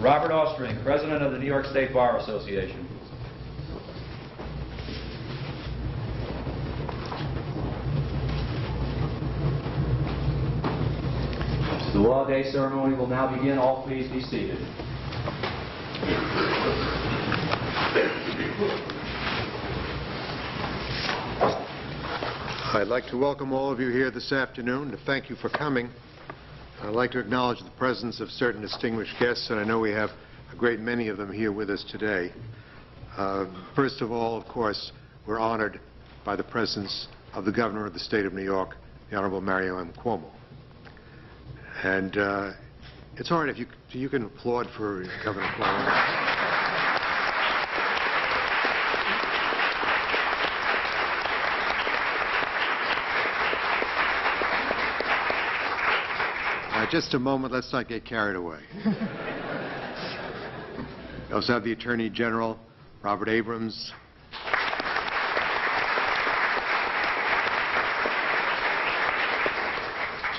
Robert Ostertag, President of the New York State Bar Association. The Law Day ceremony will now begin. All please be seated. I'd like to welcome all of you here this afternoon, to thank you for coming. I'd like to acknowledge the presence of certain distinguished guests, and I know we have a great many of them here with us today. First of all, of course, we're honored by the presence of the Governor of the State of New York, the Honorable Mario Cuomo. And it's all right if you can applaud for Governor Cuomo. Just a moment, let's not get carried away. We also have the Attorney General, Robert Abrams.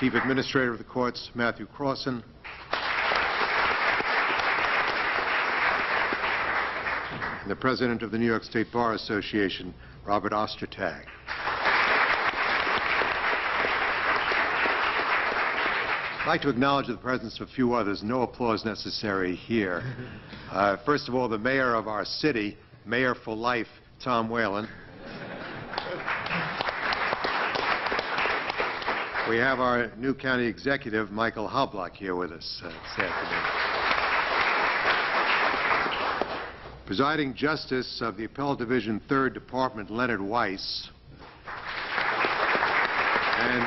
Chief Administrator of the Courts, Matthew Crossan. And the President of the New York State Bar Association, Robert Ostertag. I'd like to acknowledge the presence of a few others. No applause necessary here. First of all, the mayor of our city, Mayor for Life, Tom Whalen. We have our new county executive, Michael Hoblock, here with us this afternoon. Presiding Justice of the Appellate Division 3rd Department, Leonard Weiss. And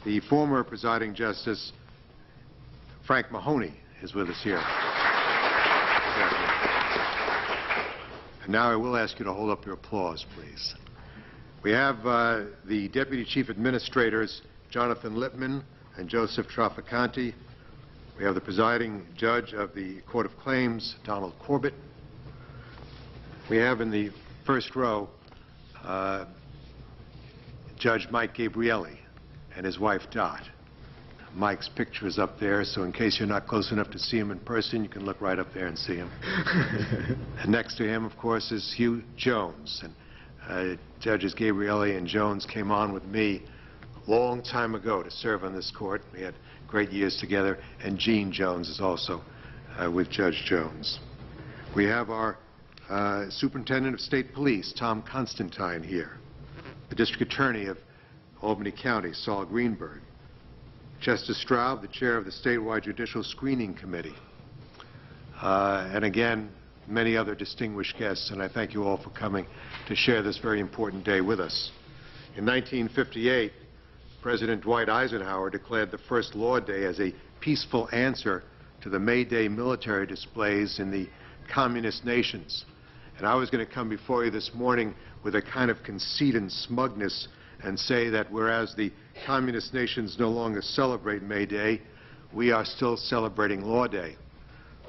the former Presiding Justice, Frank Mahoney, is with us here. And now I will ask you to hold up your applause, please. We have the Deputy Chief Administrators, Jonathan Lippman and Joseph Traficante. We have the Presiding Judge of the Court of Claims, Donald Corbett. We have in the first row Judge Mike Gabrielli and his wife Dot. Mike's picture is up there, so in case you're not close enough to see him in person, you can look right up there and see him. And next to him, of course, is Hugh Jones. And Judges Gabrielli and Jones came on with me a long time ago to serve on this court. We had great years together, and Gene Jones is also with Judge Jones. We have our Superintendent of State Police, Tom Constantine, here. The District Attorney of Albany County, Saul Greenberg. Chester Straub, the chair of the statewide Judicial Screening Committee. And again, many other distinguished guests, and I thank you all for coming to share this very important day with us. In 1958, President Dwight Eisenhower declared the first Law Day as a peaceful answer to the May Day military displays in the communist nations. And I was going to come before you this morning with a kind of conceit and smugness and say that whereas the communist nations no longer celebrate May Day, we are still celebrating Law Day.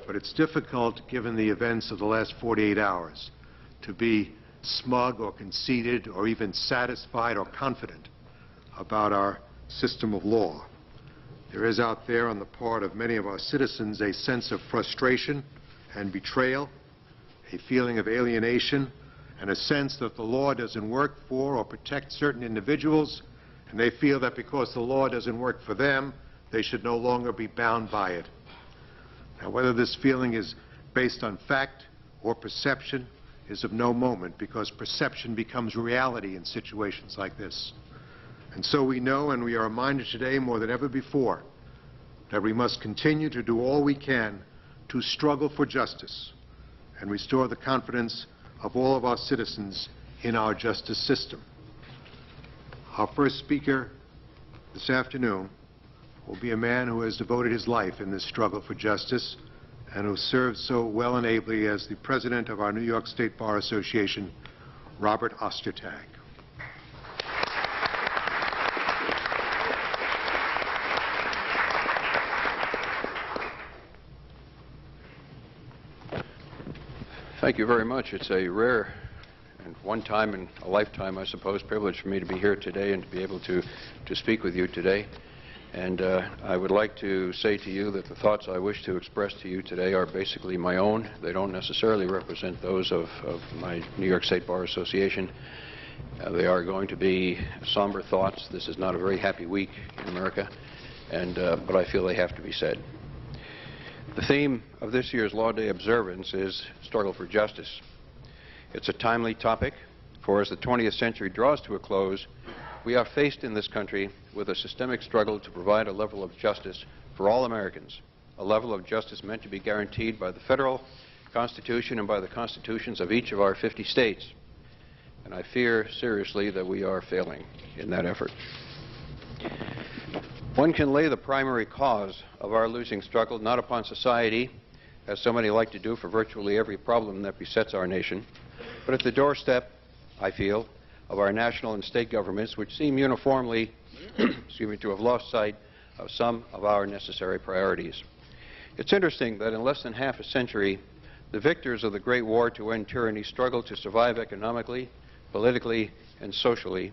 But it's difficult, given the events of the last 48 hours, to be smug or conceited or even satisfied or confident about our system of law. There is out there on the part of many of our citizens a sense of frustration and betrayal, a feeling of alienation, and a sense that the law doesn't work for or protect certain individuals, and they feel that because the law doesn't work for them, they should no longer be bound by it. Now, whether this feeling is based on fact or perception is of no moment, because perception becomes reality in situations like this. And so we know, and we are reminded today more than ever before, that we must continue to do all we can to struggle for justice and restore the confidence of all of our citizens in our justice system. Our first speaker this afternoon will be a man who has devoted his life in this struggle for justice and who served so well and ably as the President of our New York State Bar Association, Robert Ostertag. Thank you very much. It's a rare and one time in a lifetime, I suppose, privilege for me to be here today and to be able to speak with you today. And I would like to say to you that the thoughts I wish to express to you today are basically my own. They don't necessarily represent those of my New York State Bar Association. They are going to be somber thoughts. This is not a very happy week in America, but I feel they have to be said. The theme of this year's Law Day observance is struggle for justice. It's a timely topic, for as the 20th century draws to a close, we are faced in this country with a systemic struggle to provide a level of justice for all Americans, a level of justice meant to be guaranteed by the federal Constitution and by the constitutions of each of our 50 states. And I fear seriously that we are failing in that effort. One can lay the primary cause of our losing struggle not upon society, as so many like to do for virtually every problem that besets our nation, but at the doorstep, I feel, of our national and state governments, which seem uniformly to have lost sight of some of our necessary priorities. It's interesting that in less than half a century, the victors of the Great War to end tyranny struggled to survive economically, politically, and socially,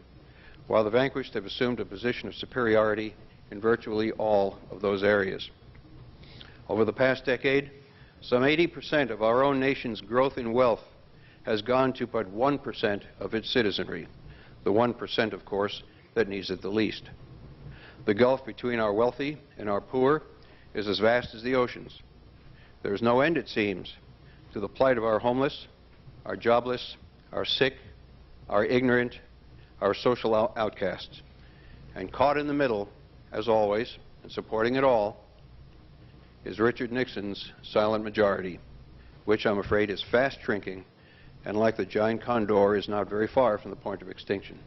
while the vanquished have assumed a position of superiority in virtually all of those areas. Over the past decade, some 80% of our own nation's growth in wealth has gone to but 1% of its citizenry, the 1%, of course, that needs it the least. The gulf between our wealthy and our poor is as vast as the oceans. There is no end, it seems, to the plight of our homeless, our jobless, our sick, our ignorant, our social outcasts. And caught in the middle, as always, and supporting it all, is Richard Nixon's silent majority, which I'm afraid is fast shrinking and, like the giant condor, is not very far from the point of extinction.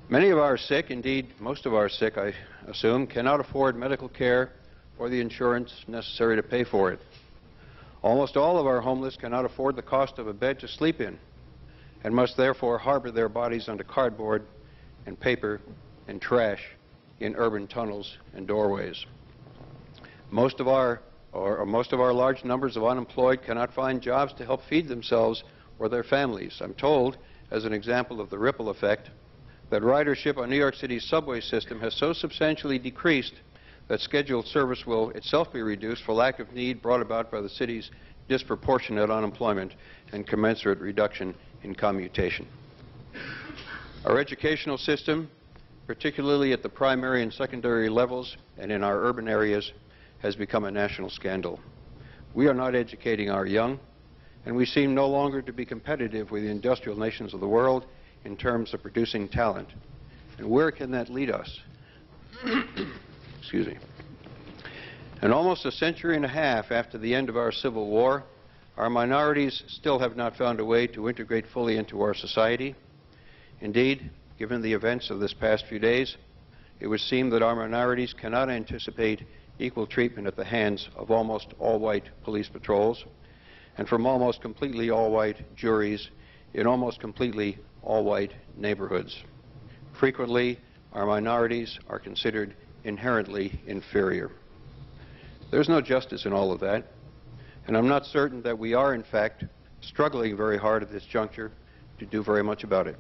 Many of our sick, indeed most of our sick, I assume, cannot afford medical care or the insurance necessary to pay for it. Almost all of our homeless cannot afford the cost of a bed to sleep in and must therefore harbor their bodies under cardboard and paper and trash in urban tunnels and doorways. Most of our large numbers of unemployed cannot find jobs to help feed themselves or their families. I'm told, as an example of the ripple effect, that ridership on New York City's subway system has so substantially decreased that scheduled service will itself be reduced for lack of need brought about by the city's disproportionate unemployment and commensurate reduction in commutation. Our educational system, particularly at the primary and secondary levels and in our urban areas, has become a national scandal. We are not educating our young, and we seem no longer to be competitive with the industrial nations of the world in terms of producing talent. And where can that lead us? Excuse me. And almost a century and a half after the end of our Civil War, our minorities still have not found a way to integrate fully into our society. Indeed, given the events of this past few days, it would seem that our minorities cannot anticipate equal treatment at the hands of almost all-white police patrols and from almost completely all-white juries in almost completely all-white neighborhoods. Frequently, our minorities are considered inherently inferior. There's no justice in all of that, and I'm not certain that we are, in fact, struggling very hard at this juncture to do very much about it.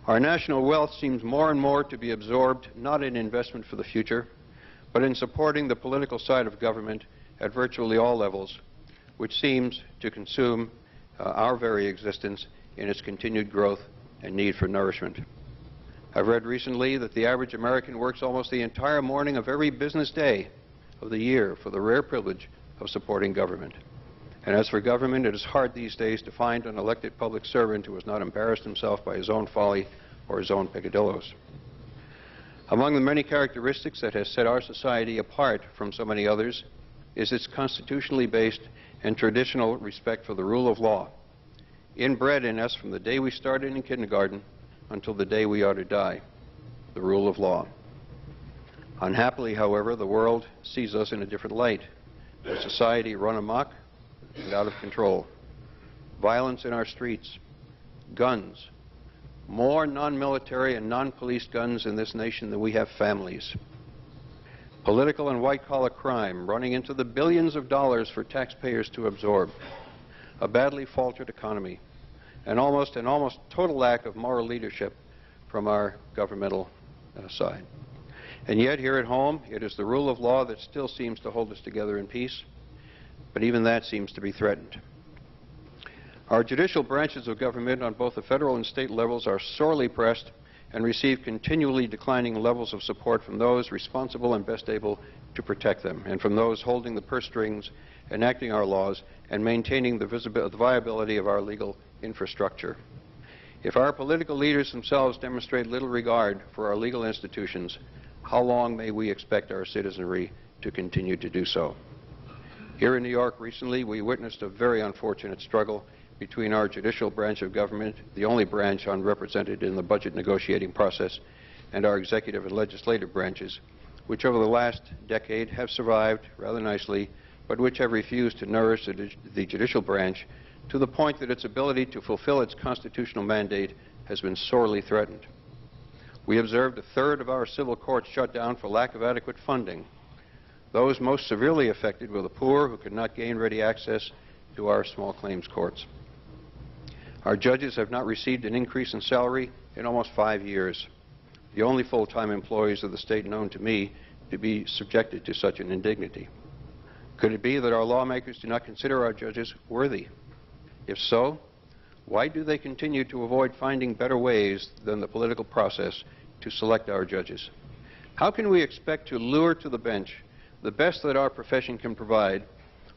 Our national wealth seems more and more to be absorbed not in investment for the future, but in supporting the political side of government at virtually all levels, which seems to consume our very existence in its continued growth and need for nourishment. I've read recently that the average American works almost the entire morning of every business day of the year for the rare privilege of supporting government. And as for government, it is hard these days to find an elected public servant who has not embarrassed himself by his own folly or his own peccadillos. Among the many characteristics that has set our society apart from so many others is its constitutionally based and traditional respect for the rule of law, inbred in us from the day we started in kindergarten until the day we are to die, the rule of law. Unhappily, however, the world sees us in a different light, a society run amok and out of control. Violence in our streets, guns, more non-military and non-police guns in this nation than we have families. Political and white-collar crime running into the billions of dollars for taxpayers to absorb. A badly faltered economy. And almost total lack of moral leadership from our governmental side. And yet, here at home, it is the rule of law that still seems to hold us together in peace, but even that seems to be threatened. Our judicial branches of government on both the federal and state levels are sorely pressed and receive continually declining levels of support from those responsible and best able to protect them, and from those holding the purse strings, enacting our laws, and maintaining the viability of our legal infrastructure. If our political leaders themselves demonstrate little regard for our legal institutions, how long may we expect our citizenry to continue to do so? Here in New York recently, we witnessed a very unfortunate struggle between our judicial branch of government, the only branch unrepresented in the budget negotiating process, and our executive and legislative branches, which over the last decade have survived rather nicely, but which have refused to nourish the judicial branch to the point that its ability to fulfill its constitutional mandate has been sorely threatened. We observed a third of our civil courts shut down for lack of adequate funding. Those most severely affected were the poor who could not gain ready access to our small claims courts. Our judges have not received an increase in salary in almost 5 years, the only full-time employees of the state known to me to be subjected to such an indignity. Could it be that our lawmakers do not consider our judges worthy? If so, why do they continue to avoid finding better ways than the political process to select our judges? How can we expect to lure to the bench the best that our profession can provide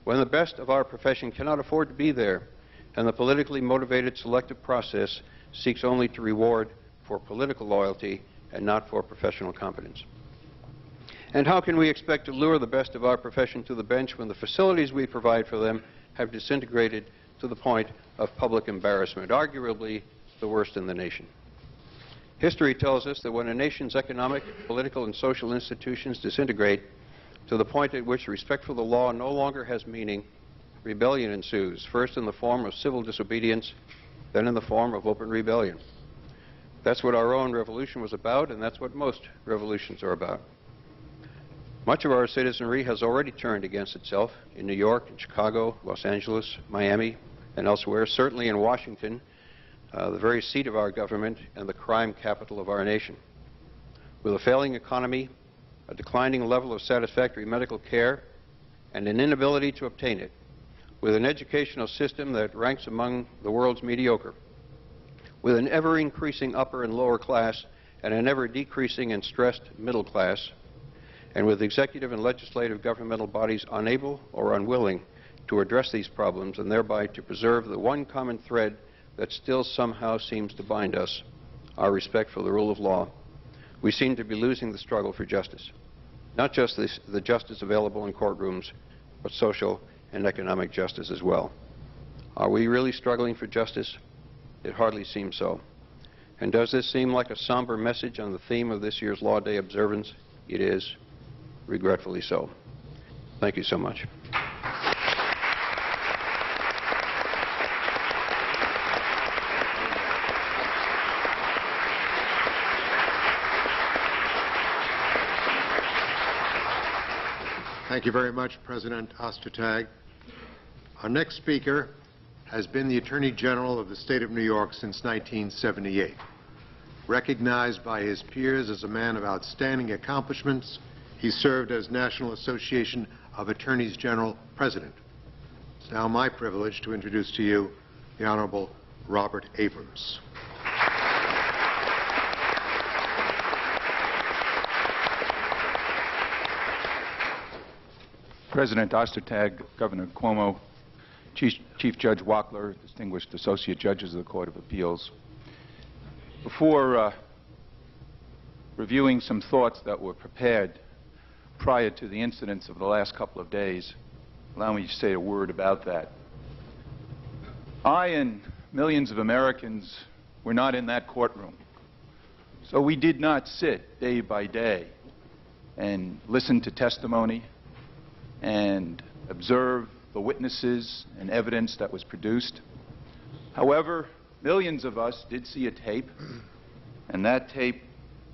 when the best of our profession cannot afford to be there, and the politically motivated selective process seeks only to reward for political loyalty and not for professional competence? And how can we expect to lure the best of our profession to the bench when the facilities we provide for them have disintegrated to the point of public embarrassment, arguably the worst in the nation? History tells us that when a nation's economic, political, and social institutions disintegrate to the point at which respect for the law no longer has meaning, rebellion ensues, first in the form of civil disobedience, then in the form of open rebellion. That's what our own revolution was about, and that's what most revolutions are about. Much of our citizenry has already turned against itself in New York, in Chicago, Los Angeles, Miami, and elsewhere, certainly in Washington, the very seat of our government and the crime capital of our nation. With a failing economy, a declining level of satisfactory medical care, and an inability to obtain it, with an educational system that ranks among the world's mediocre, with an ever-increasing upper and lower class and an ever-decreasing and stressed middle class, and with executive and legislative governmental bodies unable or unwilling to address these problems and thereby to preserve the one common thread that still somehow seems to bind us, our respect for the rule of law, we seem to be losing the struggle for justice. Not just the justice available in courtrooms, but social and economic justice as well. Are we really struggling for justice? It hardly seems so. And does this seem like a somber message on the theme of this year's Law Day observance? It is, regretfully so. Thank you so much. Thank you very much, President Ostertag. Our next speaker has been the Attorney General of the State of New York since 1978. Recognized by his peers as a man of outstanding accomplishments, he served as National Association of Attorneys General President. It's now my privilege to introduce to you the Honorable Robert Abrams. President Ostertag, Governor Cuomo, Chief Judge Wackler, distinguished associate judges of the Court of Appeals. Before reviewing some thoughts that were prepared prior to the incidents of the last couple of days, allow me to say a word about that. I and millions of Americans were not in that courtroom, so we did not sit day by day and listen to testimony and observe the witnesses and evidence that was produced. However, millions of us did see a tape, and that tape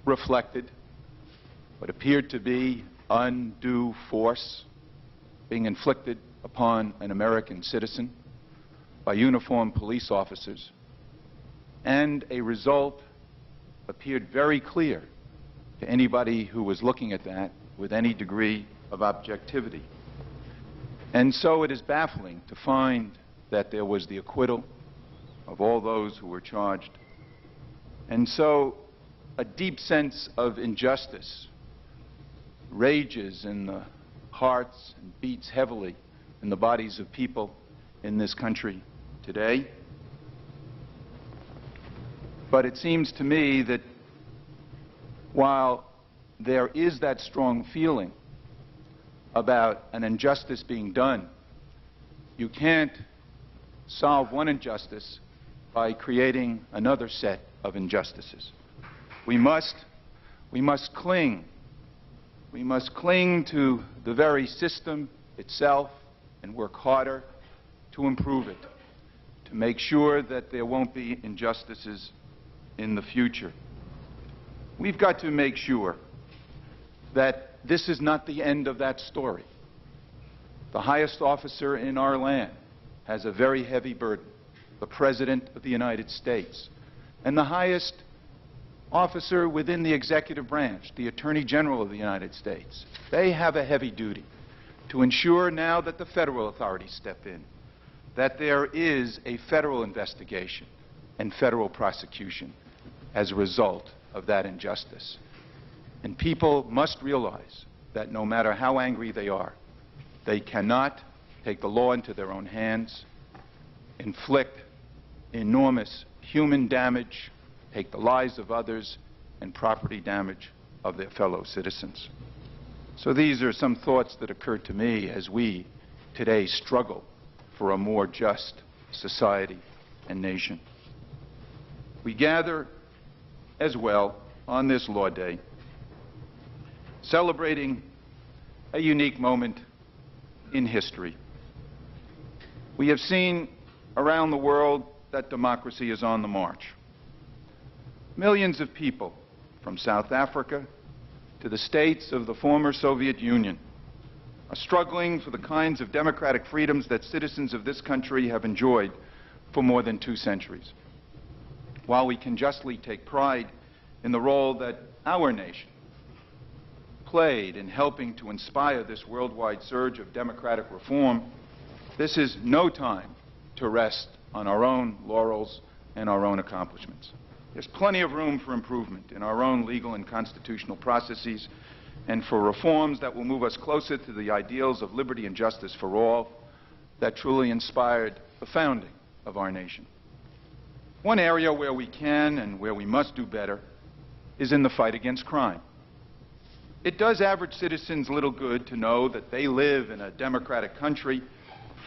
reflected what appeared to be undue force being inflicted upon an American citizen by uniformed police officers, and a result appeared very clear to anybody who was looking at that with any degree of objectivity. And so it is baffling to find that there was the acquittal of all those who were charged. And so a deep sense of injustice rages in the hearts and beats heavily in the bodies of people in this country today. But it seems to me that while there is that strong feeling about an injustice being done, you can't solve one injustice by creating another set of injustices. We must cling to the very system itself and work harder to improve it, to make sure that there won't be injustices in the future. We've got to make sure that this is not the end of that story. The highest officer in our land has a very heavy burden, the President of the United States. And the highest officer within the executive branch, the Attorney General of the United States, they have a heavy duty to ensure now that the federal authorities step in, that there is a federal investigation and federal prosecution as a result of that injustice. And people must realize that no matter how angry they are, they cannot take the law into their own hands, inflict enormous human damage, take the lives of others, and property damage of their fellow citizens. So these are some thoughts that occurred to me as we today struggle for a more just society and nation. We gather as well on this Law Day, celebrating a unique moment in history. We have seen around the world that democracy is on the march. Millions of people from South Africa to the states of the former Soviet Union are struggling for the kinds of democratic freedoms that citizens of this country have enjoyed for more than 2 centuries. While we can justly take pride in the role that our nation played in helping to inspire this worldwide surge of democratic reform, this is no time to rest on our own laurels and our own accomplishments. There's plenty of room for improvement in our own legal and constitutional processes and for reforms that will move us closer to the ideals of liberty and justice for all that truly inspired the founding of our nation. One area where we can and where we must do better is in the fight against crime. It does average citizens little good to know that they live in a democratic country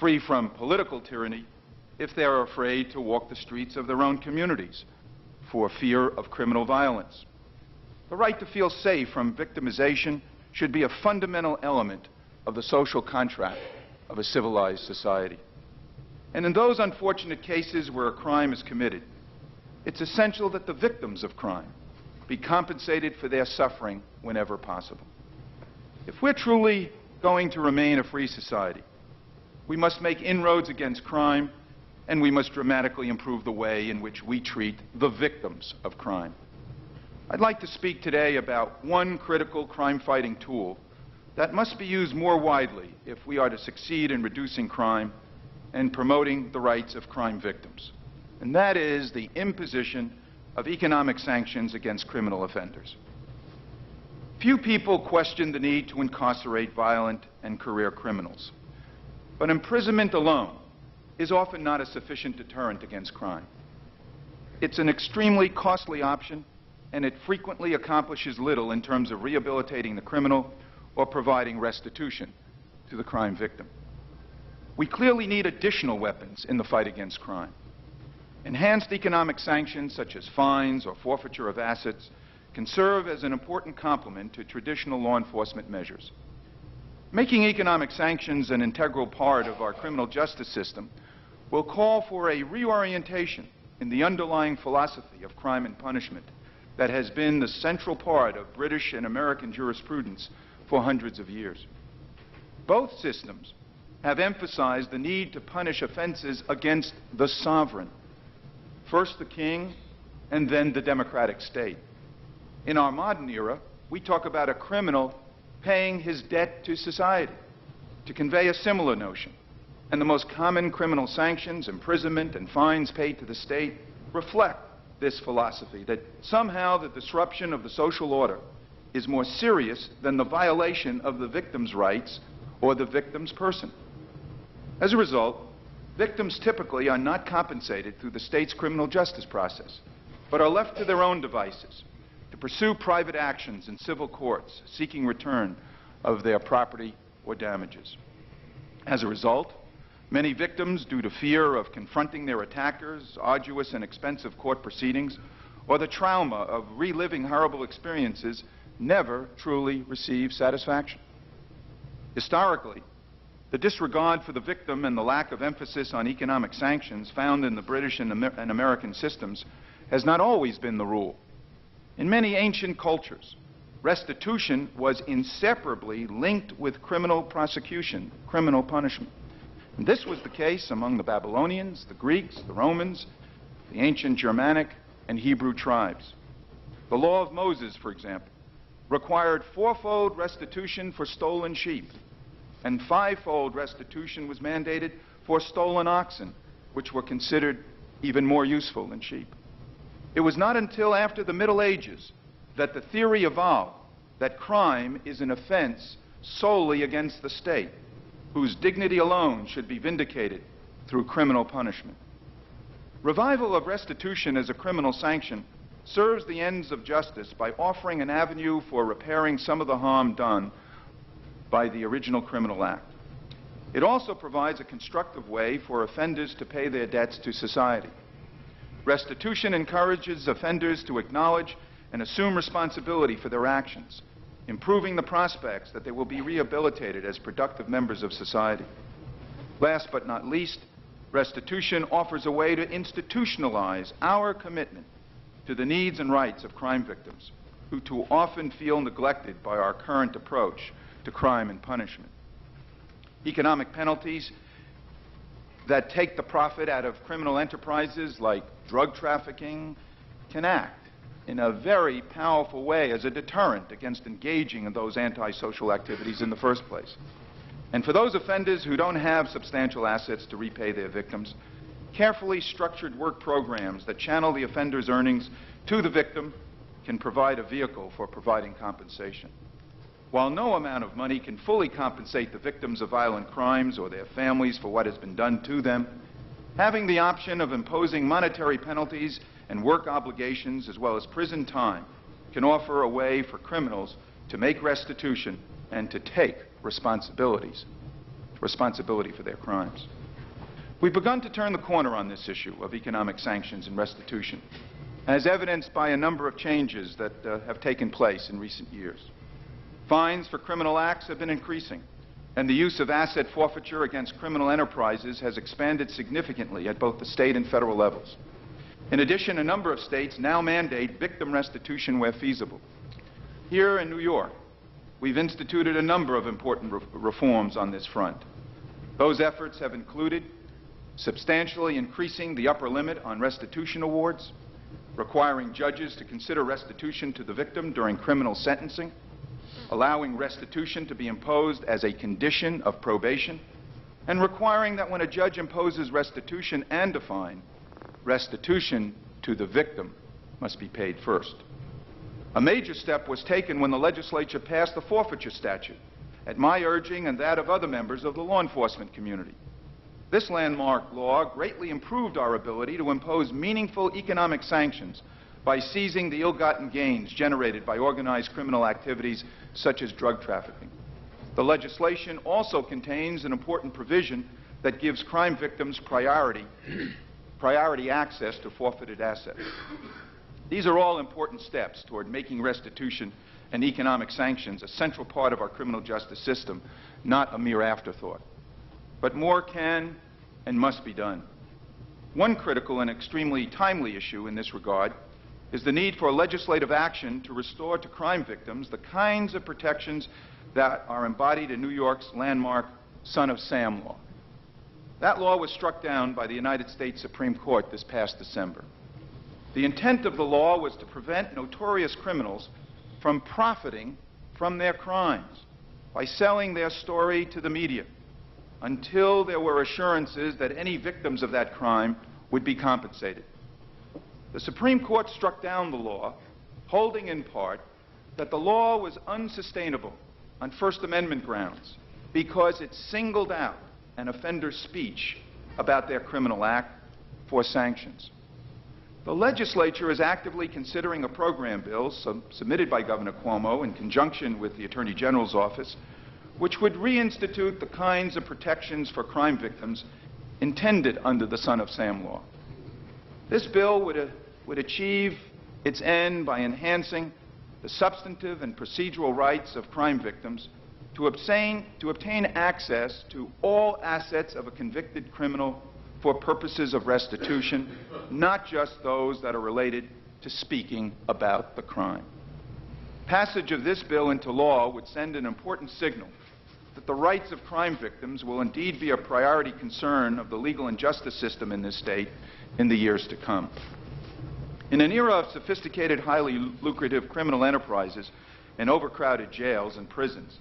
free from political tyranny if they are afraid to walk the streets of their own communities for fear of criminal violence. The right to feel safe from victimization should be a fundamental element of the social contract of a civilized society. And in those unfortunate cases where a crime is committed, it's essential that the victims of crime be compensated for their suffering whenever possible. If we're truly going to remain a free society, we must make inroads against crime, and we must dramatically improve the way in which we treat the victims of crime. I'd like to speak today about one critical crime-fighting tool that must be used more widely if we are to succeed in reducing crime and promoting the rights of crime victims. And that is the imposition of economic sanctions against criminal offenders. Few people question the need to incarcerate violent and career criminals. But imprisonment alone is often not a sufficient deterrent against crime. It's an extremely costly option, and it frequently accomplishes little in terms of rehabilitating the criminal or providing restitution to the crime victim. We clearly need additional weapons in the fight against crime. Enhanced economic sanctions, such as fines or forfeiture of assets, can serve as an important complement to traditional law enforcement measures. Making economic sanctions an integral part of our criminal justice system will call for a reorientation in the underlying philosophy of crime and punishment that has been the central part of British and American jurisprudence for hundreds of years. Both systems have emphasized the need to punish offenses against the sovereign, first the king and then the democratic state. In our modern era, we talk about a criminal paying his debt to society, to convey a similar notion. And the most common criminal sanctions, imprisonment, and fines paid to the state reflect this philosophy, that somehow the disruption of the social order is more serious than the violation of the victim's rights or the victim's person. As a result, victims typically are not compensated through the state's criminal justice process, but are left to their own devices to pursue private actions in civil courts seeking return of their property or damages. As a result, many victims, due to fear of confronting their attackers, arduous and expensive court proceedings, or the trauma of reliving horrible experiences, never truly receive satisfaction. Historically, the disregard for the victim and the lack of emphasis on economic sanctions found in the British and American systems has not always been the rule. In many ancient cultures, restitution was inseparably linked with criminal prosecution, criminal punishment. And this was the case among the Babylonians, the Greeks, the Romans, the ancient Germanic and Hebrew tribes. The law of Moses, for example, required fourfold restitution for stolen sheep, and fivefold restitution was mandated for stolen oxen, which were considered even more useful than sheep. It was not until after the Middle Ages that the theory evolved that crime is an offense solely against the state, whose dignity alone should be vindicated through criminal punishment. Revival of restitution as a criminal sanction serves the ends of justice by offering an avenue for repairing some of the harm done by the original criminal act. It also provides a constructive way for offenders to pay their debts to society. Restitution encourages offenders to acknowledge and assume responsibility for their actions, improving the prospects that they will be rehabilitated as productive members of society. Last but not least, restitution offers a way to institutionalize our commitment to the needs and rights of crime victims, who too often feel neglected by our current approach to crime and punishment. Economic penalties that take the profit out of criminal enterprises like drug trafficking can act in a very powerful way as a deterrent against engaging in those antisocial activities in the first place. And for those offenders who don't have substantial assets to repay their victims, carefully structured work programs that channel the offender's earnings to the victim can provide a vehicle for providing compensation. While no amount of money can fully compensate the victims of violent crimes or their families for what has been done to them, having the option of imposing monetary penalties and work obligations as well as prison time can offer a way for criminals to make restitution and to take responsibility for their crimes. We've begun to turn the corner on this issue of economic sanctions and restitution, as evidenced by a number of changes that have taken place in recent years. Fines for criminal acts have been increasing, and the use of asset forfeiture against criminal enterprises has expanded significantly at both the state and federal levels. In addition, a number of states now mandate victim restitution where feasible. Here in New York, we've instituted a number of important reforms on this front. Those efforts have included substantially increasing the upper limit on restitution awards, requiring judges to consider restitution to the victim during criminal sentencing, allowing restitution to be imposed as a condition of probation, and requiring that when a judge imposes restitution and a fine, restitution to the victim must be paid first. A major step was taken when the legislature passed the forfeiture statute, at my urging and that of other members of the law enforcement community. This landmark law greatly improved our ability to impose meaningful economic sanctions by seizing the ill-gotten gains generated by organized criminal activities such as drug trafficking. The legislation also contains an important provision that gives crime victims priority access to forfeited assets. These are all important steps toward making restitution and economic sanctions a central part of our criminal justice system, not a mere afterthought. But more can and must be done. One critical and extremely timely issue in this regard is the need for legislative action to restore to crime victims the kinds of protections that are embodied in New York's landmark Son of Sam law. That law was struck down by the United States Supreme Court this past December. The intent of the law was to prevent notorious criminals from profiting from their crimes by selling their story to the media until there were assurances that any victims of that crime would be compensated. The Supreme Court struck down the law, holding in part that the law was unsustainable on First Amendment grounds because it singled out an offender's speech about their criminal act for sanctions. The legislature is actively considering a program bill submitted by Governor Cuomo in conjunction with the Attorney General's office, which would reinstitute the kinds of protections for crime victims intended under the Son of Sam law. This bill would achieve its end by enhancing the substantive and procedural rights of crime victims to obtain access to all assets of a convicted criminal for purposes of restitution, not just those that are related to speaking about the crime. Passage of this bill into law would send an important signal that the rights of crime victims will indeed be a priority concern of the legal and justice system in this state in the years to come. In an era of sophisticated, highly lucrative criminal enterprises and overcrowded jails and prisons,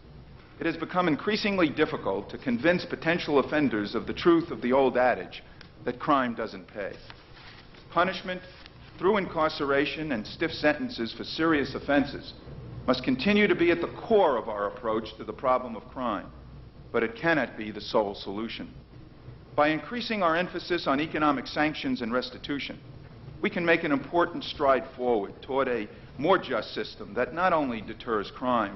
it has become increasingly difficult to convince potential offenders of the truth of the old adage that crime doesn't pay. Punishment through incarceration and stiff sentences for serious offenses must continue to be at the core of our approach to the problem of crime, but it cannot be the sole solution. By increasing our emphasis on economic sanctions and restitution, we can make an important stride forward toward a more just system that not only deters crime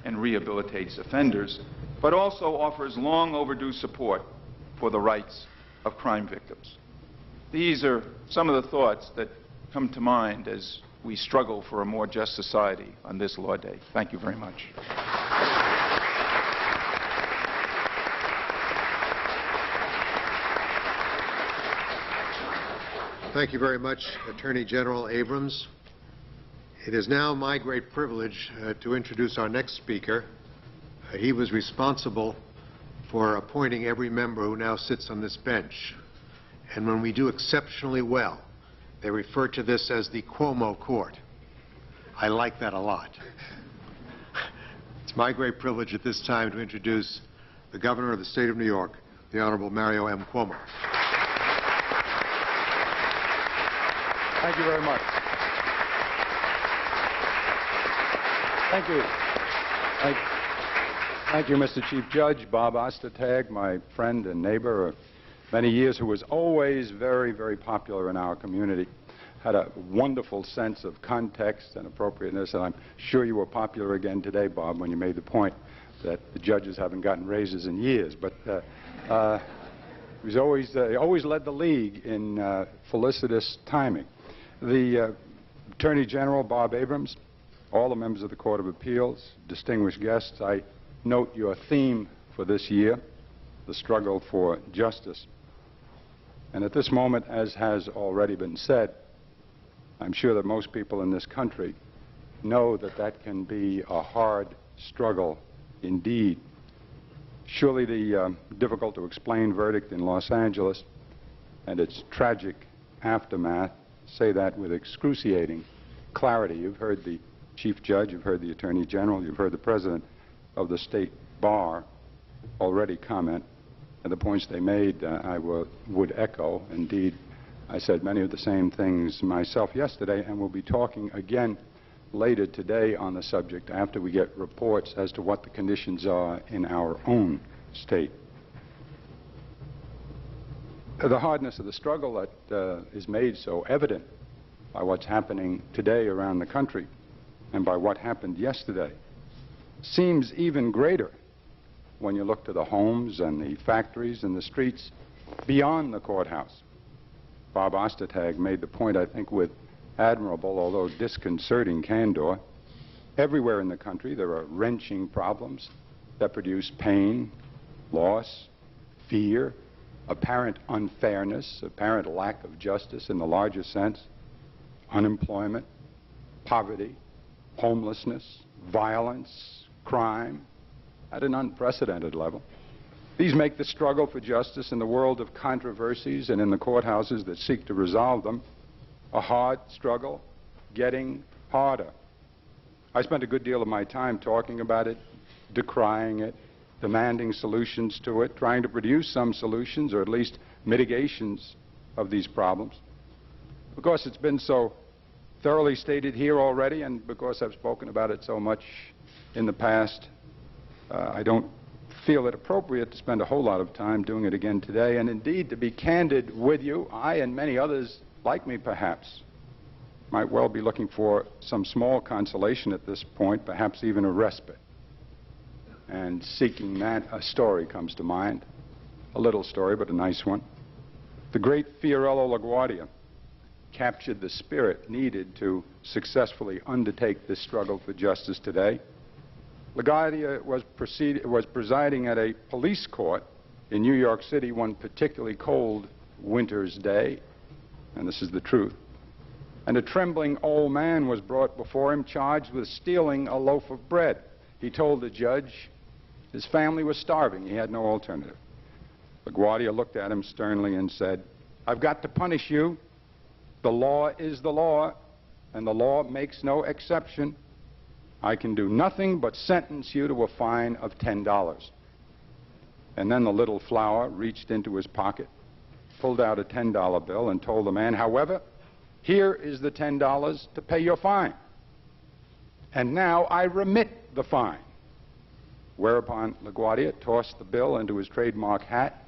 and rehabilitates offenders, but also offers long overdue support for the rights of crime victims. These are some of the thoughts that come to mind as we struggle for a more just society on this Law Day. Thank you very much. Thank you very much, Attorney General Abrams. It is now my great privilege to introduce our next speaker. He was responsible for appointing every member who now sits on this bench. And when we do exceptionally well, they refer to this as the Cuomo Court. I like that a lot. It's my great privilege at this time to introduce the Governor of the State of New York, the Honorable Mario M. Cuomo. Thank you very much. Thank you. Thank you, Mr. Chief Judge. Bob Ostertag, my friend and neighbor of many years, who was always very, very popular in our community, had a wonderful sense of context and appropriateness, and I'm sure you were popular again today, Bob, when you made the point that the judges haven't gotten raises in years. But he always led the league in felicitous timing. The Attorney General, Bob Abrams, all the members of the Court of Appeals, distinguished guests, I note your theme for this year, the struggle for justice. And at this moment, as has already been said, I'm sure that most people in this country know that that can be a hard struggle indeed. Surely the difficult-to-explain verdict in Los Angeles and its tragic aftermath say that with excruciating clarity. You've heard the Chief Judge, you've heard the Attorney General, you've heard the President of the State Bar already comment, and the points they made I would echo. Indeed, I said many of the same things myself yesterday, and we'll be talking again later today on the subject after we get reports as to what the conditions are in our own state. The hardness of the struggle that is made so evident by what's happening today around the country and by what happened yesterday seems even greater when you look to the homes and the factories and the streets beyond the courthouse. Bob Ostertag made the point, I think, with admirable, although disconcerting candor. Everywhere in the country there are wrenching problems that produce pain, loss, fear, apparent unfairness, apparent lack of justice in the larger sense, unemployment, poverty, homelessness, violence, crime, at an unprecedented level. These make the struggle for justice in the world of controversies and in the courthouses that seek to resolve them a hard struggle, getting harder. I spent a good deal of my time talking about it, decrying it, demanding solutions to it, trying to produce some solutions or at least mitigations of these problems. Because it's been so thoroughly stated here already, and because I've spoken about it so much in the past, I don't feel it appropriate to spend a whole lot of time doing it again today. And indeed, to be candid with you, I and many others like me perhaps might well be looking for some small consolation at this point, perhaps even a respite. And seeking that, a story comes to mind. A little story, but a nice one. The great Fiorello LaGuardia captured the spirit needed to successfully undertake this struggle for justice today. LaGuardia was presiding at a police court in New York City one particularly cold winter's day, and this is the truth. And a trembling old man was brought before him charged with stealing a loaf of bread. He told the judge his family was starving. He had no alternative. LaGuardia looked at him sternly and said, "I've got to punish you. The law is the law, and the law makes no exception. I can do nothing but sentence you to a fine of $10. And then the little flower reached into his pocket, pulled out a $10 bill, and told the man, "However, here is the $10 to pay your fine. And now I remit the fine." Whereupon LaGuardia tossed the bill into his trademark hat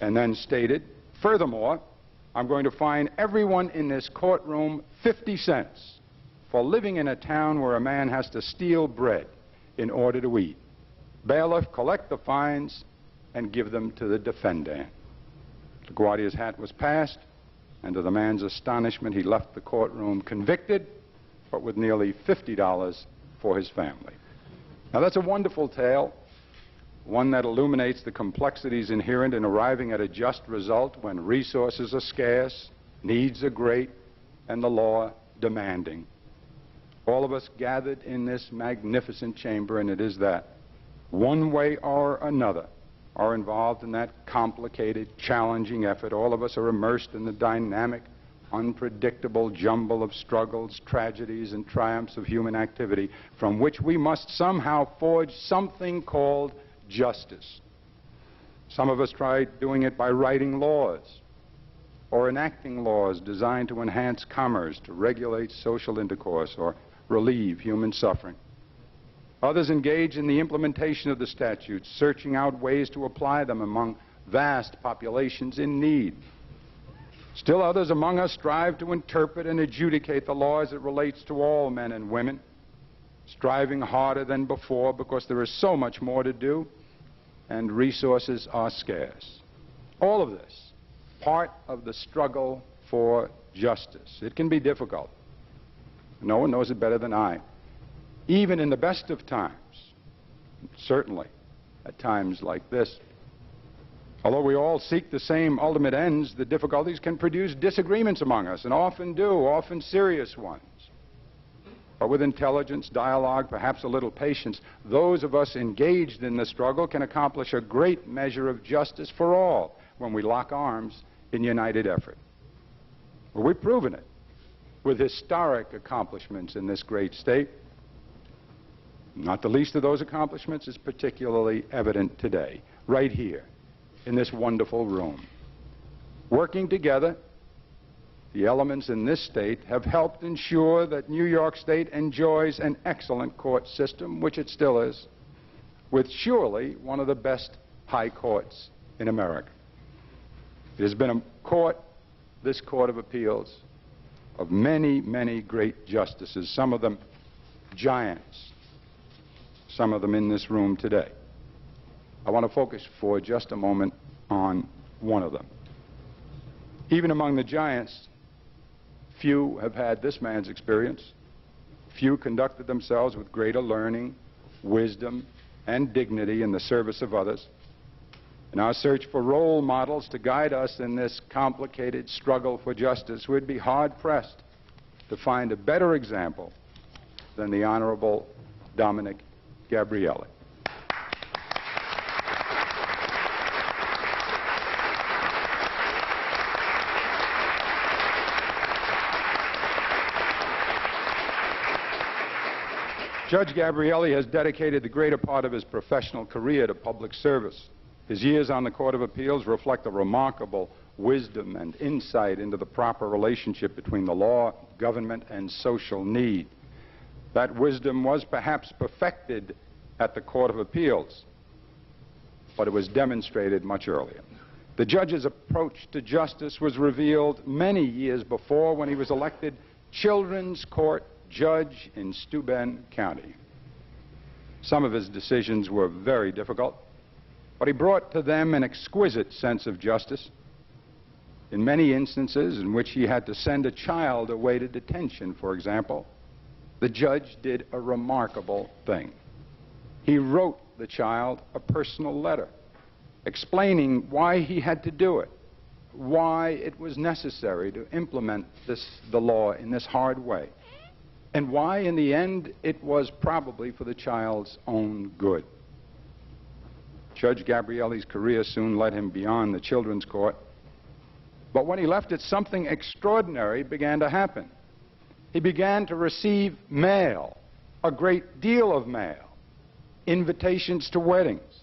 and then stated, "Furthermore, I'm going to fine everyone in this courtroom 50 cents for living in a town where a man has to steal bread in order to eat. Bailiff, collect the fines and give them to the defendant." LaGuardia's hat was passed, and to the man's astonishment, he left the courtroom convicted, but with nearly $50 for his family. Now, that's a wonderful tale, one that illuminates the complexities inherent in arriving at a just result when resources are scarce, needs are great, and the law demanding. All of us gathered in this magnificent chamber, and it is that, one way or another, are involved in that complicated, challenging effort. All of us are immersed in the dynamic, unpredictable jumble of struggles, tragedies, and triumphs of human activity from which we must somehow forge something called justice. Some of us try doing it by writing laws or enacting laws designed to enhance commerce, to regulate social intercourse, or relieve human suffering. Others engage in the implementation of the statutes, searching out ways to apply them among vast populations in need. Still others among us strive to interpret and adjudicate the law as it relates to all men and women, striving harder than before because there is so much more to do and resources are scarce. All of this, part of the struggle for justice. It can be difficult. No one knows it better than I. Even in the best of times, certainly at times like this. Although we all seek the same ultimate ends, the difficulties can produce disagreements among us, and often do, often serious ones. But with intelligence, dialogue, perhaps a little patience, those of us engaged in the struggle can accomplish a great measure of justice for all when we lock arms in united effort. Well, we've proven it with historic accomplishments in this great state. Not the least of those accomplishments is particularly evident today, right here, in this wonderful room. Working together, the elements in this state have helped ensure that New York State enjoys an excellent court system, which it still is, with surely one of the best high courts in America. It has been a court, this Court of Appeals, of many, many great justices, some of them giants, some of them in this room today. I want to focus for just a moment on one of them. Even among the giants, few have had this man's experience. Few conducted themselves with greater learning, wisdom, and dignity in the service of others. In our search for role models to guide us in this complicated struggle for justice, we'd be hard-pressed to find a better example than the Honorable Dominic Gabrielli. Judge Gabrielli has dedicated the greater part of his professional career to public service. His years on the Court of Appeals reflect a remarkable wisdom and insight into the proper relationship between the law, government, and social need. That wisdom was perhaps perfected at the Court of Appeals, but it was demonstrated much earlier. The judge's approach to justice was revealed many years before when he was elected Children's Court Judge in Steuben County. Some of his decisions were very difficult, but he brought to them an exquisite sense of justice. In many instances in which he had to send a child away to detention, for example, the judge did a remarkable thing. He wrote the child a personal letter explaining why he had to do it, why it was necessary to implement the law in this hard way, and why, in the end, it was probably for the child's own good. Judge Gabrielli's career soon led him beyond the children's court, but when he left it, something extraordinary began to happen. He began to receive mail, a great deal of mail, invitations to weddings,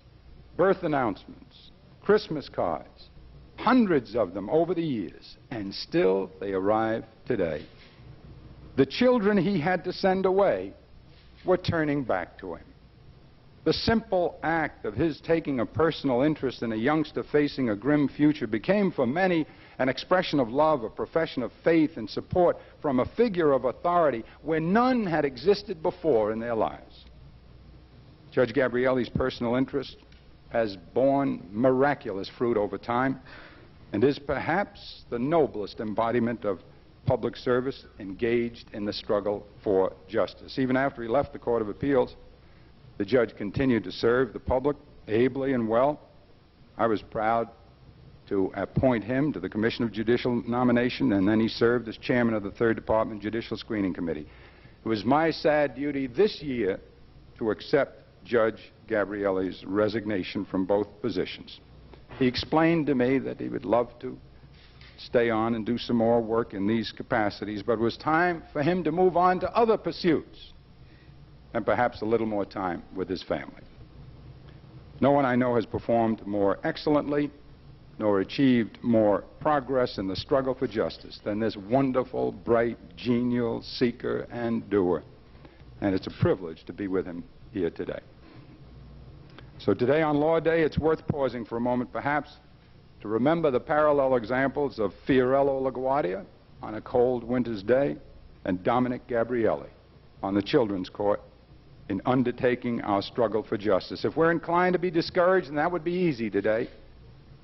birth announcements, Christmas cards, hundreds of them over the years, and still they arrive today. The children he had to send away were turning back to him. The simple act of his taking a personal interest in a youngster facing a grim future became for many an expression of love, a profession of faith and support from a figure of authority where none had existed before in their lives. Judge Gabrielli's personal interest has borne miraculous fruit over time and is perhaps the noblest embodiment of public service engaged in the struggle for justice. Even after he left the Court of Appeals, the judge continued to serve the public ably and well. I was proud to appoint him to the Commission of Judicial Nomination, and then he served as chairman of the Third Department Judicial Screening Committee. It was my sad duty this year to accept Judge Gabrielli's resignation from both positions. He explained to me that he would love to stay on and do some more work in these capacities, but it was time for him to move on to other pursuits and perhaps a little more time with his family. No one I know has performed more excellently nor achieved more progress in the struggle for justice than this wonderful, bright, genial seeker and doer. And it's a privilege to be with him here today. So today on Law Day, it's worth pausing for a moment, perhaps, to remember the parallel examples of Fiorello LaGuardia on a cold winter's day and Dominic Gabrielli on the Children's Court in undertaking our struggle for justice. If we're inclined to be discouraged, and that would be easy today,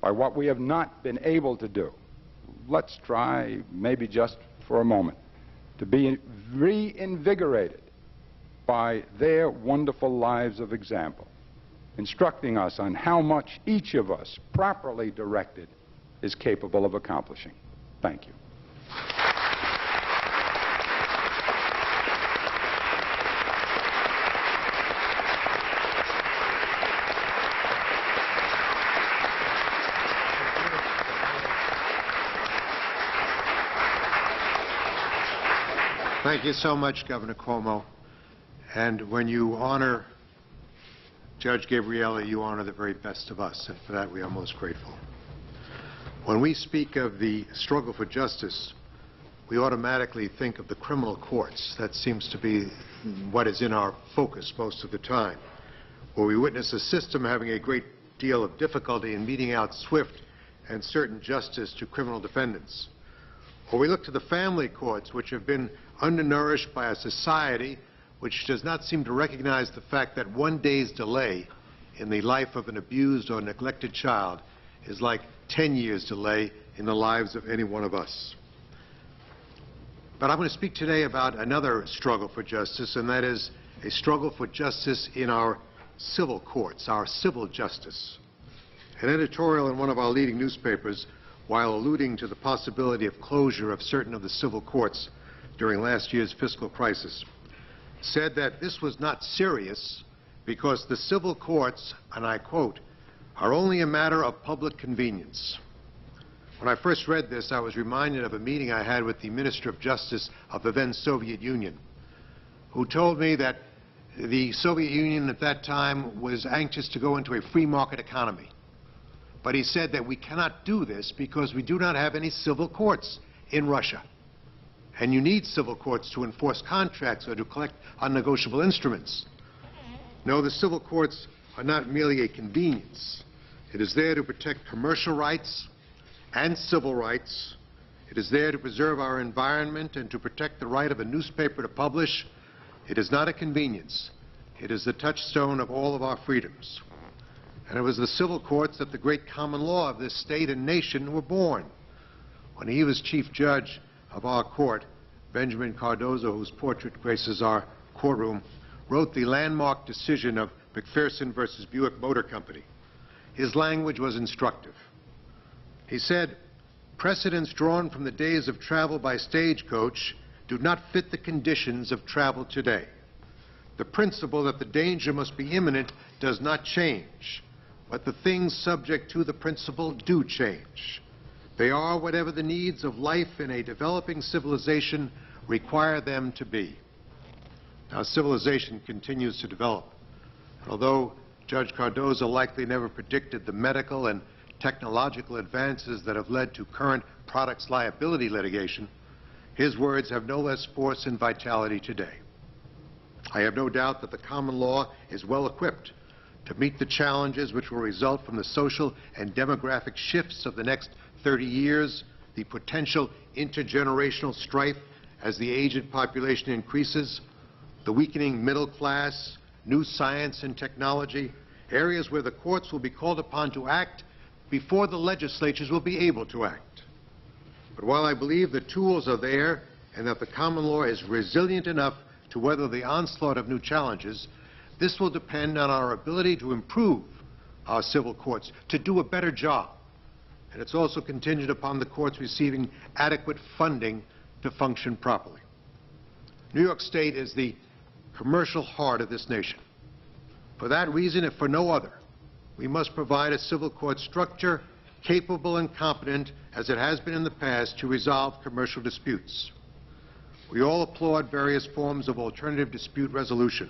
by what we have not been able to do, let's try, maybe just for a moment, to be reinvigorated by their wonderful lives of example, instructing us on how much each of us, properly directed, is capable of accomplishing. Thank you. Thank you so much, Governor Cuomo. And when you honor Judge Gabrielli, you honor the very best of us, and for that we are most grateful. When we speak of the struggle for justice, we automatically think of the criminal courts. That seems to be what is in our focus most of the time, where we witness a system having a great deal of difficulty in meting out swift and certain justice to criminal defendants. Or we look to the family courts, which have been undernourished by a society which does not seem to recognize the fact that one day's delay in the life of an abused or neglected child is like 10 years' delay in the lives of any one of us. But I'm going to speak today about another struggle for justice, and that is a struggle for justice in our civil courts, our civil justice. An editorial in one of our leading newspapers, while alluding to the possibility of closure of certain of the civil courts during last year's fiscal crisis, said that this was not serious because the civil courts, and I quote, are only a matter of public convenience. When I first read this, I was reminded of a meeting I had with the Minister of Justice of the then Soviet Union, who told me that The Soviet Union at that time was anxious to go into a free market economy. But he said that we cannot do this because we do not have any civil courts in Russia. And you need civil courts to enforce contracts or to collect unnegotiable instruments. No, the civil courts are not merely a convenience. It is there to protect commercial rights and civil rights. It is there to preserve our environment and to protect the right of a newspaper to publish. It is not a convenience. It is the touchstone of all of our freedoms. And it was the civil courts that the great common law of this state and nation were born. When he was chief judge of our court, Benjamin Cardozo, whose portrait graces our courtroom, wrote the landmark decision of McPherson versus Buick Motor Company. His language was instructive. He said, "Precedents drawn from the days of travel by stagecoach do not fit the conditions of travel today. The principle that the danger must be imminent does not change, but the things subject to the principle do change. They are whatever the needs of life in a developing civilization require them to be." Now, civilization continues to develop. And although Judge Cardozo likely never predicted the medical and technological advances that have led to current products liability litigation, his words have no less force and vitality today. I have no doubt that the common law is well equipped to meet the challenges which will result from the social and demographic shifts of the next 30 years, the potential intergenerational strife as the aged population increases, the weakening middle class, new science and technology, areas where the courts will be called upon to act before the legislatures will be able to act. But while I believe the tools are there and that the common law is resilient enough to weather the onslaught of new challenges, this will depend on our ability to improve our civil courts, to do a better job. And it's also contingent upon the courts receiving adequate funding to function properly. New York State is the commercial heart of this nation. For that reason, if for no other, we must provide a civil court structure capable and competent, as it has been in the past, to resolve commercial disputes. We all applaud various forms of alternative dispute resolution.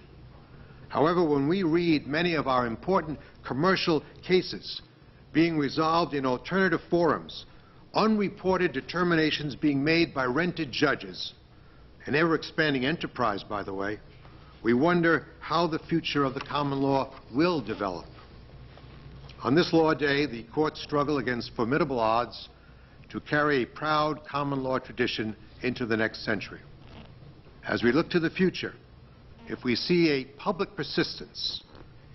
However, when we read many of our important commercial cases being resolved in alternative forums, unreported determinations being made by rented judges, an ever-expanding enterprise, by the way, we wonder how the future of the common law will develop. On this law day, the courts struggle against formidable odds to carry a proud common law tradition into the next century. As we look to the future, if we see a public persistence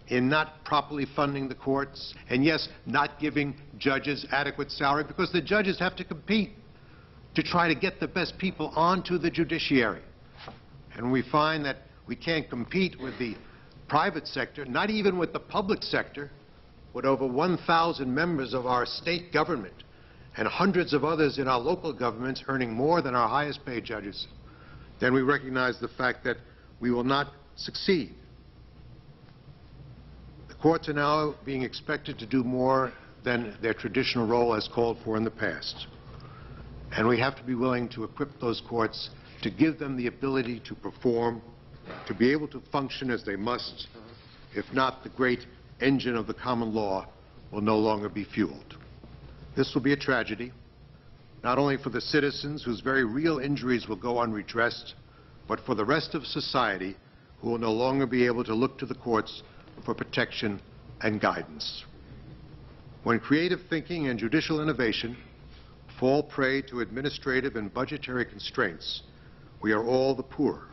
in not properly funding the courts, and yes, not giving judges adequate salary, because the judges have to compete to try to get the best people onto the judiciary. And we find that we can't compete with the private sector, not even with the public sector, with over 1,000 members of our state government and hundreds of others in our local governments earning more than our highest paid judges. Then we recognize the fact that we will not succeed. The courts are now being expected to do more than their traditional role as called for in the past. And we have to be willing to equip those courts to give them the ability to perform, to be able to function as they must. If not, the great engine of the common law will no longer be fueled. This will be a tragedy, not only for the citizens whose very real injuries will go unredressed, but for the rest of society who will no longer be able to look to the courts for protection and guidance. When creative thinking and judicial innovation fall prey to administrative and budgetary constraints, we are all the poorer.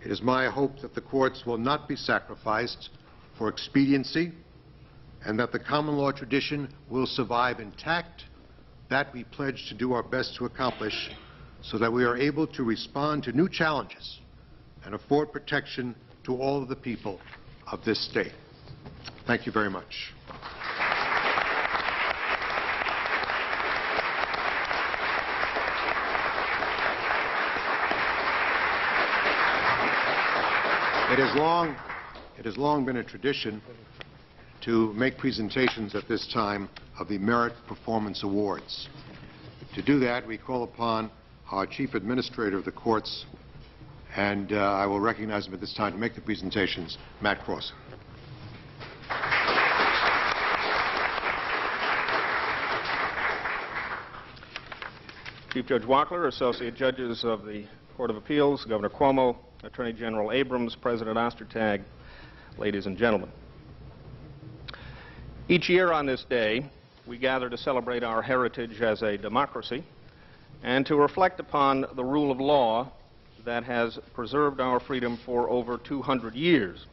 It is my hope that the courts will not be sacrificed for expediency and that the common law tradition will survive intact. That we pledge to do our best to accomplish so that we are able to respond to new challenges and afford protection to all of the people of this state. Thank you very much. It has long been a tradition to make presentations at this time of the Merit Performance Awards. To do that, we call upon our Chief Administrator of the courts And I will recognize him at this time to make the presentations. Matt Cross. Chief Judge Wackler, Associate Judges of the Court of Appeals, Governor Cuomo, Attorney General Abrams, President Ostertag, ladies and gentlemen. Each year on this day, we gather to celebrate our heritage as a democracy and to reflect upon the rule of law that has preserved our freedom for over 200 years.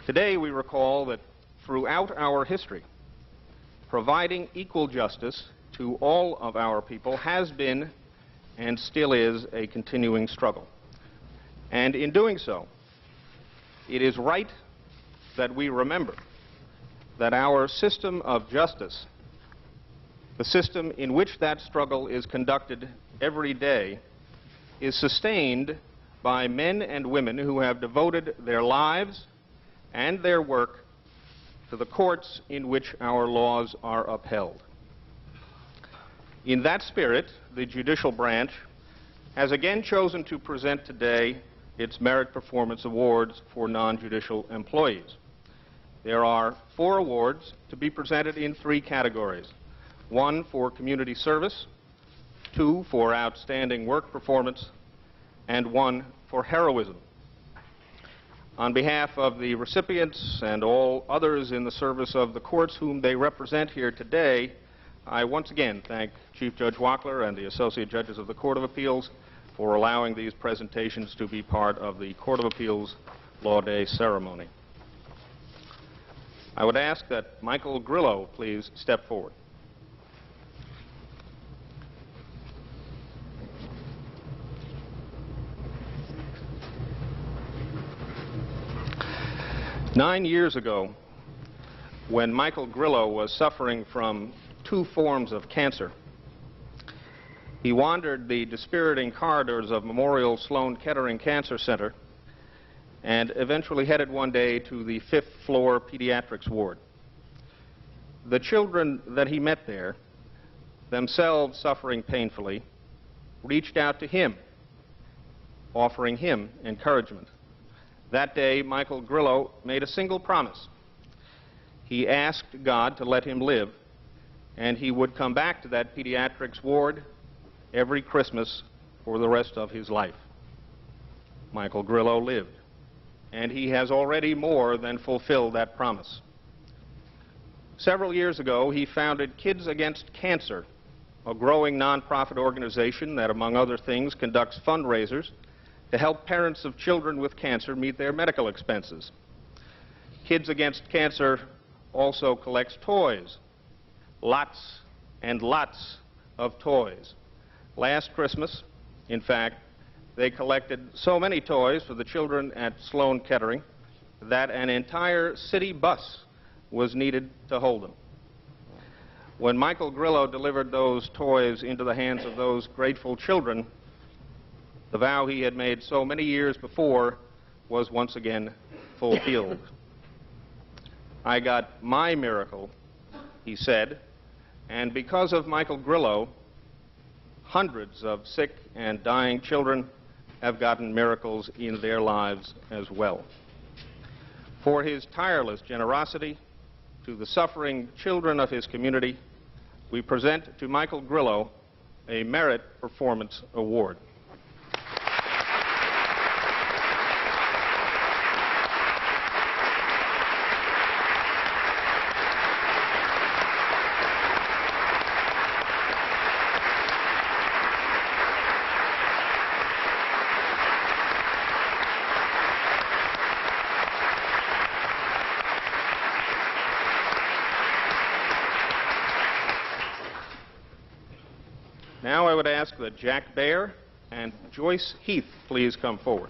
Today, we recall that throughout our history, providing equal justice to all of our people has been and still is a continuing struggle. And in doing so, it is right that we remember that our system of justice, the system in which that struggle is conducted every day, is sustained by men and women who have devoted their lives and their work to the courts in which our laws are upheld. In that spirit, the judicial branch has again chosen to present today its Merit Performance Awards for non-judicial employees. There are 4 awards to be presented in 3 categories: 1 for community service, 2 for outstanding work performance, and 1 for heroism. On behalf of the recipients and all others in the service of the courts whom they represent here today, I once again thank Chief Judge Wackler and the Associate Judges of the Court of Appeals for allowing these presentations to be part of the Court of Appeals Law Day ceremony. I would ask that Michael Grillo please step forward. Nine years ago, when Michael Grillo was suffering from 2 forms of cancer, he wandered the dispiriting corridors of Memorial Sloan Kettering Cancer Center and eventually headed one day to the 5th floor pediatrics ward. The children that he met there, themselves suffering painfully, reached out to him, offering him encouragement. That day, Michael Grillo made a single promise. He asked God to let him live, and he would come back to that pediatrics ward every Christmas for the rest of his life. Michael Grillo lived, and he has already more than fulfilled that promise. Several years ago, he founded Kids Against Cancer, a growing nonprofit organization that, among other things, conducts fundraisers to help parents of children with cancer meet their medical expenses. Kids Against Cancer also collects toys, lots and lots of toys. Last Christmas, in fact, they collected so many toys for the children at Sloan Kettering that an entire city bus was needed to hold them. When Michael Grillo delivered those toys into the hands of those grateful children, the vow he had made so many years before was once again fulfilled. I got my miracle, he said, and because of Michael Grillo, hundreds of sick and dying children have gotten miracles in their lives as well. For his tireless generosity to the suffering children of his community, we present to Michael Grillo a Merit Performance Award. Now I would ask that Jack Baer and Joyce Heath please come forward.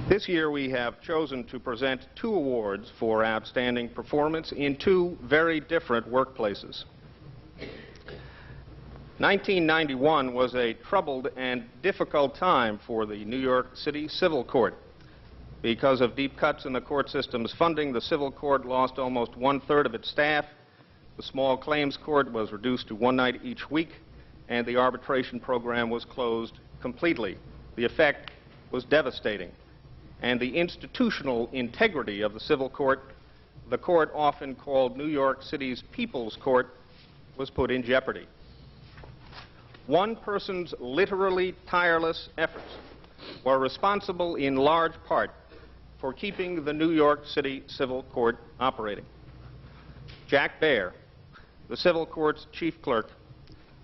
This year we have chosen to present 2 awards for outstanding performance in 2 very different workplaces. 1991 was a troubled and difficult time for the New York City Civil Court. Because of deep cuts in the court system's funding, the Civil Court lost almost one-third of its staff. The Small Claims Court was reduced to one night each week, and the arbitration program was closed completely. The effect was devastating, and the institutional integrity of the Civil Court, the court often called New York City's People's Court, was put in jeopardy. One person's literally tireless efforts were responsible in large part for keeping the New York City Civil Court operating. Jack Baer, the Civil Court's chief clerk,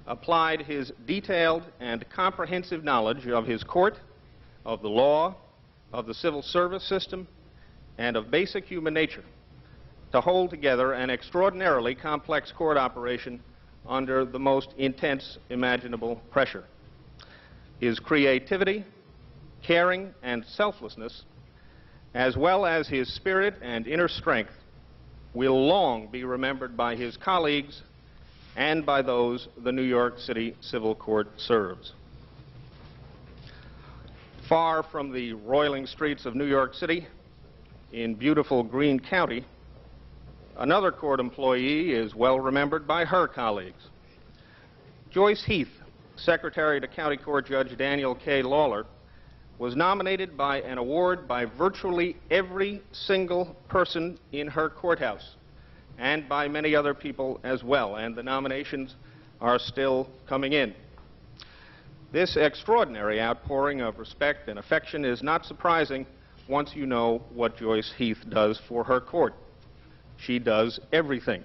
applied his detailed and comprehensive knowledge of his court, of the law, of the civil service system, and of basic human nature to hold together an extraordinarily complex court operation under the most intense imaginable pressure. His creativity, caring, and selflessness, as well as his spirit and inner strength, will long be remembered by his colleagues and by those the New York City Civil Court serves. Far from the roiling streets of New York City, in beautiful Greene County, another court employee is well remembered by her colleagues. Joyce Heath, secretary to County Court Judge Daniel K. Lawler, was nominated by an award by virtually every single person in her courthouse, and by many other people as well, and the nominations are still coming in. This extraordinary outpouring of respect and affection is not surprising once you know what Joyce Heath does for her court. She does everything.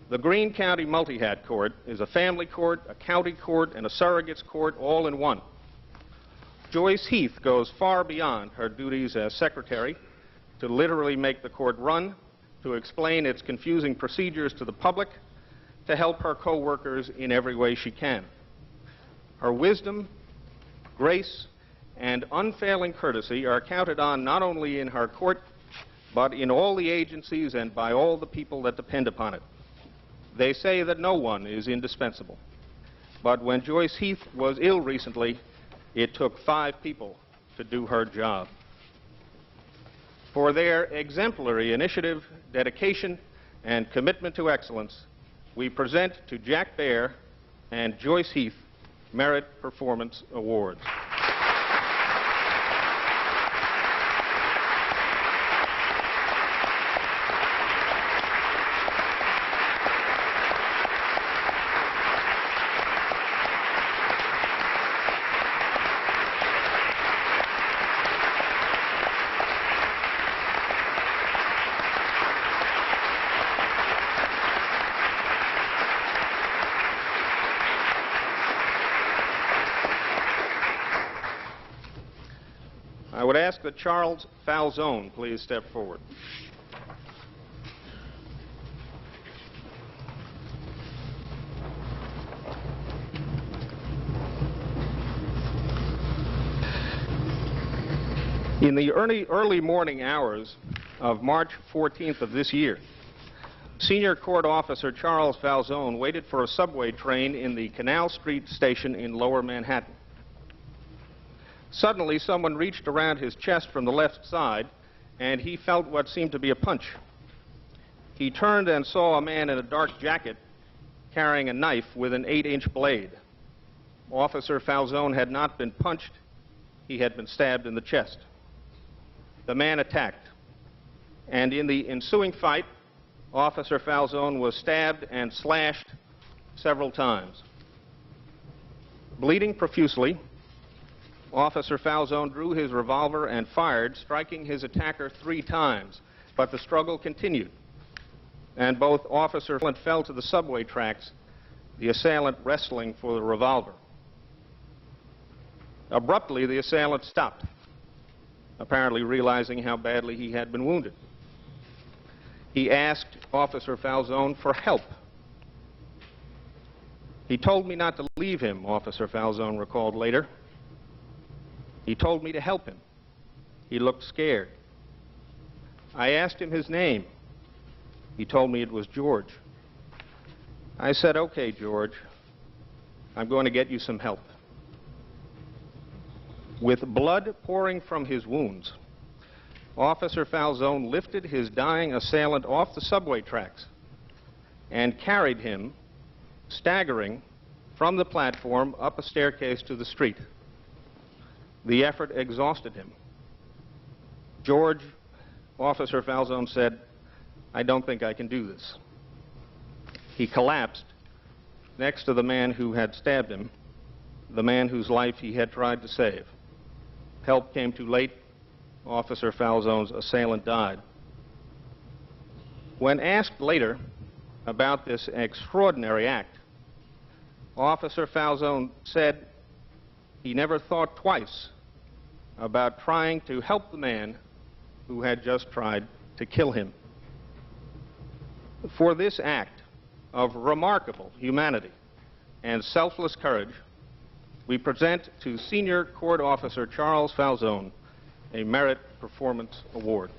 The Greene County Multi-Hat Court is a family court, a county court, and a surrogates court all in one. Joyce Heath goes far beyond her duties as secretary to literally make the court run, to explain its confusing procedures to the public, to help her co-workers in every way she can. Her wisdom, grace, and unfailing courtesy are counted on not only in her court, but in all the agencies and by all the people that depend upon it. They say that no one is indispensable. But when Joyce Heath was ill recently, it took 5 people to do her job. For their exemplary initiative, dedication, and commitment to excellence, we present to Jack Baer and Joyce Heath Merit Performance Awards. I would ask that Charles Falzone please step forward. In the early morning hours of March 14th of this year, Senior Court Officer Charles Falzone waited for a subway train in the Canal Street station in Lower Manhattan. Suddenly, someone reached around his chest from the left side, and he felt what seemed to be a punch. He turned and saw a man in a dark jacket carrying a knife with an 8-inch blade. Officer Falzone had not been punched. He had been stabbed in the chest. The man attacked, and in the ensuing fight, Officer Falzone was stabbed and slashed several times. Bleeding profusely, Officer Falzone drew his revolver and fired, striking his attacker 3 times, but the struggle continued, and both officers fell to the subway tracks, the assailant wrestling for the revolver. Abruptly, the assailant stopped, apparently realizing how badly he had been wounded. He asked Officer Falzone for help. He told me not to leave him, Officer Falzone recalled later. He told me to help him. He looked scared. I asked him his name. He told me it was George. I said, "Okay, George, I'm going to get you some help. With blood pouring from his wounds, Officer Falzone lifted his dying assailant off the subway tracks and carried him, staggering, from the platform up a staircase to the street. The effort exhausted him. George, Officer Falzone said, "I don't think I can do this." He collapsed next to the man who had stabbed him, the man whose life he had tried to save. Help came too late. Officer Falzone's assailant died. When asked later about this extraordinary act, Officer Falzone said he never thought twice about trying to help the man who had just tried to kill him. For this act of remarkable humanity and selfless courage, we present to Senior Court Officer Charles Falzone a Merit Performance Award.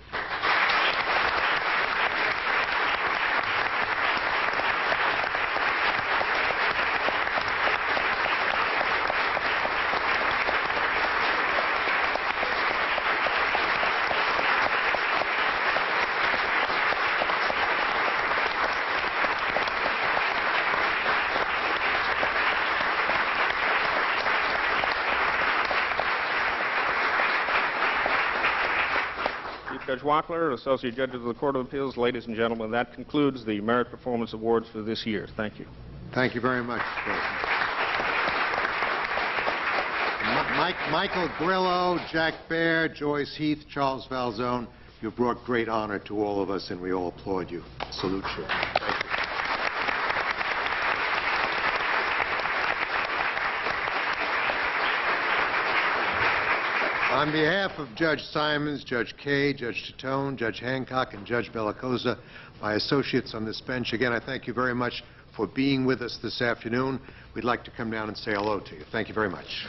Judge Wackler, Associate Judges of the Court of Appeals, ladies and gentlemen, that concludes the Merit Performance Awards for this year. Thank you. Thank you very much, Michael Grillo, Jack Baer, Joyce Heath, Charles Falzone, you've brought great honor to all of us, and we all applaud you. Salute you. Thank you. On behalf of Judge Simons, Judge Kaye, Judge Titone, Judge Hancock, and Judge Bellicosa, my associates on this bench, again, I thank you very much for being with us this afternoon. We'd like to come down and say hello to you. Thank you very much.